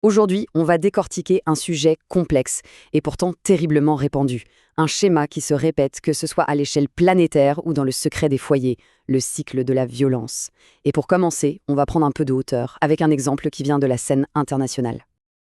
Aujourd'hui, on va décortiquer un sujet complexe et pourtant terriblement répandu. Un schéma qui se répète, que ce soit à l'échelle planétaire ou dans le secret des foyers, le cycle de la violence. Et pour commencer, on va prendre un peu de hauteur avec un exemple qui vient de la scène internationale.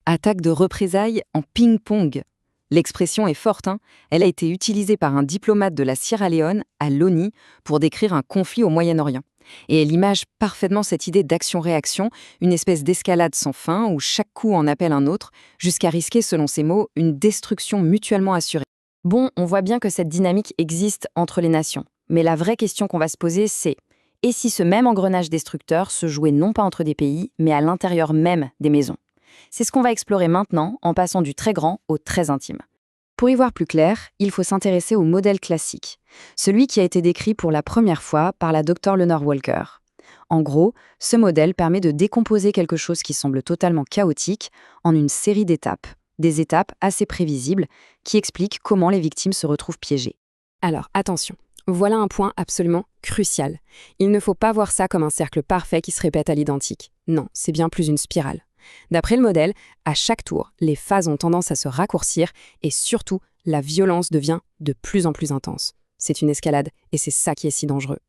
Attaque de représailles en ping-pong. L'expression est forte, hein. Elle a été utilisée par un diplomate de la Sierra Leone à l'ONU pour décrire un conflit au Moyen-Orient. Et elle image parfaitement cette idée d'action-réaction, une espèce d'escalade sans fin où chaque coup en appelle un autre, jusqu'à risquer, selon ses mots, une destruction mutuellement assurée. Bon, on voit bien que cette dynamique existe entre les nations. Mais la vraie question qu'on va se poser, c'est: et si ce même engrenage destructeur se jouait non pas entre des pays, mais à l'intérieur même des maisons? C'est ce qu'on va explorer maintenant en passant du très grand au très intime. Pour y voir plus clair, il faut s'intéresser au modèle classique, celui qui a été décrit pour la première fois par la Dr Lenore Walker. En gros, ce modèle permet de décomposer quelque chose qui semble totalement chaotique en une série d'étapes, des étapes assez prévisibles qui expliquent comment les victimes se retrouvent piégées. Alors attention, voilà un point absolument crucial. Il ne faut pas voir ça comme un cercle parfait qui se répète à l'identique. Non, c'est bien plus une spirale. D'après le modèle, à chaque tour, les phases ont tendance à se raccourcir et surtout, la violence devient de plus en plus intense. C'est une escalade et c'est ça qui est si dangereux.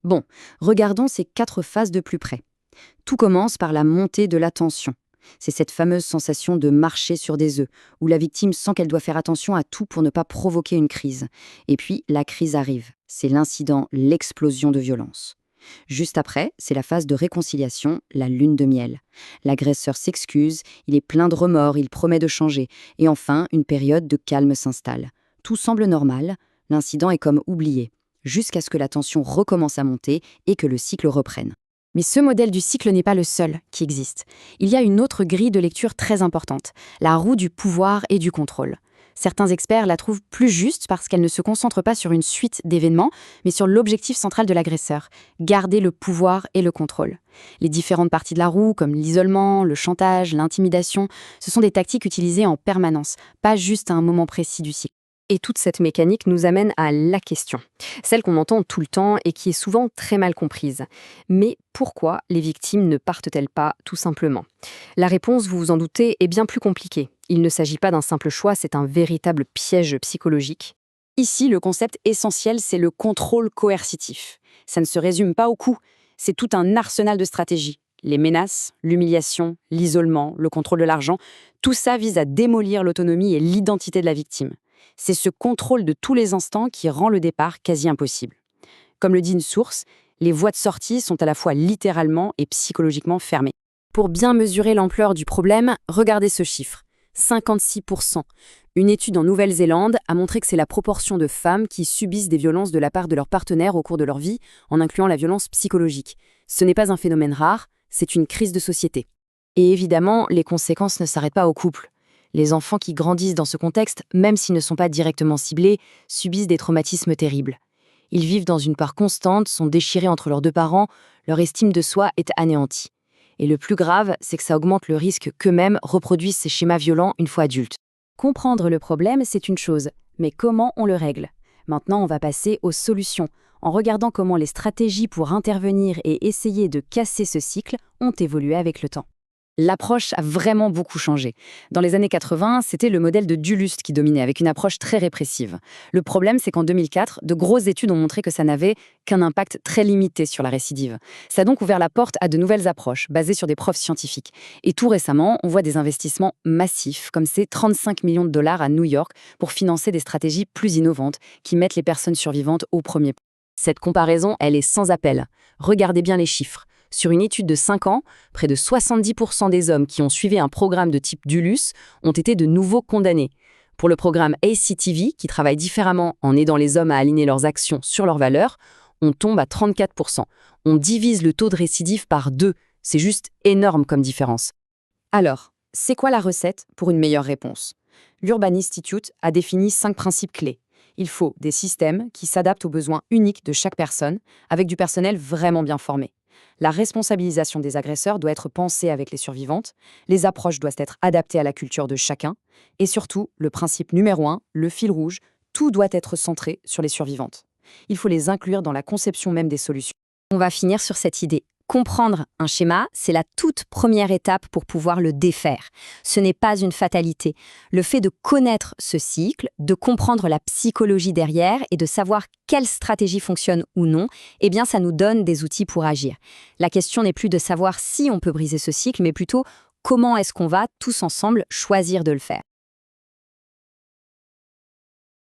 Bon, regardons ces 4 phases de plus près. Tout commence par la montée de la tension. C'est cette fameuse sensation de marcher sur des œufs, où la victime sent qu'elle doit faire attention à tout pour ne pas provoquer une crise. Et puis, la crise arrive. C'est l'incident, l'explosion de violence. Juste après, c'est la phase de réconciliation, la lune de miel. L'agresseur s'excuse, il est plein de remords, il promet de changer. Et enfin, une période de calme s'installe. Tout semble normal, l'incident est comme oublié, jusqu'à ce que la tension recommence à monter et que le cycle reprenne. Mais ce modèle du cycle n'est pas le seul qui existe. Il y a une autre grille de lecture très importante, la roue du pouvoir et du contrôle. Certains experts la trouvent plus juste parce qu'elle ne se concentre pas sur une suite d'événements, mais sur l'objectif central de l'agresseur, garder le pouvoir et le contrôle. Les différentes parties de la roue, comme l'isolement, le chantage, l'intimidation, ce sont des tactiques utilisées en permanence, pas juste à un moment précis du cycle. Et toute cette mécanique nous amène à la question, celle qu'on entend tout le temps et qui est souvent très mal comprise. Mais pourquoi les victimes ne partent-elles pas tout simplement? La réponse, vous vous en doutez, est bien plus compliquée. Il ne s'agit pas d'un simple choix, c'est un véritable piège psychologique. Ici, le concept essentiel, c'est le contrôle coercitif. Ça ne se résume pas au coup, c'est tout un arsenal de stratégies. Les menaces, l'humiliation, l'isolement, le contrôle de l'argent, tout ça vise à démolir l'autonomie et l'identité de la victime. C'est ce contrôle de tous les instants qui rend le départ quasi impossible. Comme le dit une source, les voies de sortie sont à la fois littéralement et psychologiquement fermées. Pour bien mesurer l'ampleur du problème, regardez ce chiffre. 56%. Une étude en Nouvelle-Zélande a montré que c'est la proportion de femmes qui subissent des violences de la part de leur partenaire au cours de leur vie, en incluant la violence psychologique. Ce n'est pas un phénomène rare, c'est une crise de société. Et évidemment, les conséquences ne s'arrêtent pas au couple. Les enfants qui grandissent dans ce contexte, même s'ils ne sont pas directement ciblés, subissent des traumatismes terribles. Ils vivent dans une peur constante, sont déchirés entre leurs 2 parents, leur estime de soi est anéantie. Et le plus grave, c'est que ça augmente le risque qu'eux-mêmes reproduisent ces schémas violents une fois adultes. Comprendre le problème, c'est une chose, mais comment on le règle? Maintenant, on va passer aux solutions, en regardant comment les stratégies pour intervenir et essayer de casser ce cycle ont évolué avec le temps. L'approche a vraiment beaucoup changé. Dans les années 80, c'était le modèle de Duluth qui dominait, avec une approche très répressive. Le problème, c'est qu'en 2004, de grosses études ont montré que ça n'avait qu'un impact très limité sur la récidive. Ça a donc ouvert la porte à de nouvelles approches, basées sur des preuves scientifiques. Et tout récemment, on voit des investissements massifs, comme ces 35 millions de dollars à New York, pour financer des stratégies plus innovantes, qui mettent les personnes survivantes au premier plan. Cette comparaison, elle est sans appel. Regardez bien les chiffres. Sur une étude de 5 ans, près de 70% des hommes qui ont suivi un programme de type Duluth ont été de nouveau condamnés. Pour le programme ACTV, qui travaille différemment en aidant les hommes à aligner leurs actions sur leurs valeurs, on tombe à 34%. On divise le taux de récidive par 2. C'est juste énorme comme différence. Alors, c'est quoi la recette pour une meilleure réponse? L'Urban Institute a défini 5 principes clés. Il faut des systèmes qui s'adaptent aux besoins uniques de chaque personne, avec du personnel vraiment bien formé. La responsabilisation des agresseurs doit être pensée avec les survivantes, les approches doivent être adaptées à la culture de chacun, et surtout, le principe numéro 1, le fil rouge, tout doit être centré sur les survivantes. Il faut les inclure dans la conception même des solutions. On va finir sur cette idée. Comprendre un schéma, c'est la toute première étape pour pouvoir le défaire. Ce n'est pas une fatalité. Le fait de connaître ce cycle, de comprendre la psychologie derrière et de savoir quelle stratégie fonctionne ou non, eh bien ça nous donne des outils pour agir. La question n'est plus de savoir si on peut briser ce cycle, mais plutôt comment est-ce qu'on va tous ensemble choisir de le faire.